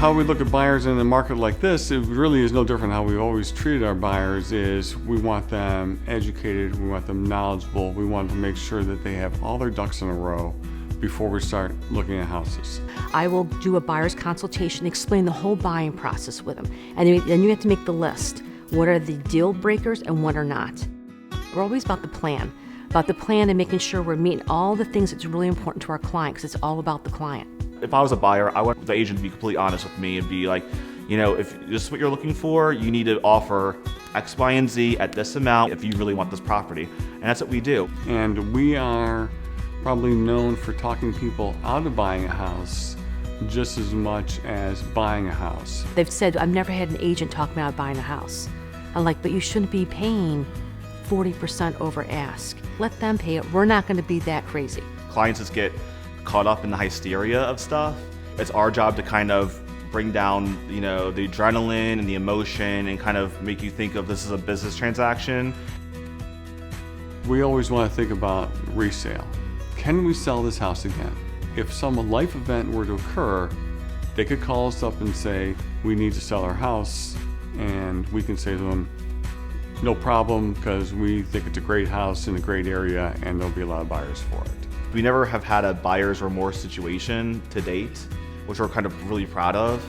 how we look at buyers in a market like this, it really is no different how we always treated our buyers. Is we want them educated, we want them knowledgeable, we want to make sure that they have all their ducks in a row before we start looking at houses. I will do a buyer's consultation, explain the whole buying process with them. And then you have to make the list. What are the deal breakers and what are not? We're always about the plan and making sure we're meeting all the things that's really important to our client, because it's all about the client. If I was a buyer, I want the agent to be completely honest with me and be like, you know, if this is what you're looking for, you need to offer X, Y, and Z at this amount if you really want this property. And that's what we do. And we are probably known for talking people out of buying a house just as much as buying a house. They've said, I've never had an agent talk me out of buying a house. I'm like, but you shouldn't be paying 40% over ask. Let them pay it. We're not going to be that crazy. Clients just get caught up in the hysteria of stuff. It's our job to kind of bring down, you know, the adrenaline and the emotion and kind of make you think of this as a business transaction. We always want to think about resale. Can we sell this house again? If some life event were to occur, they could call us up and say, we need to sell our house, and we can say to them, no problem, because we think it's a great house in a great area and there'll be a lot of buyers for it. We never have had a buyer's remorse situation to date, which we're kind of really proud of.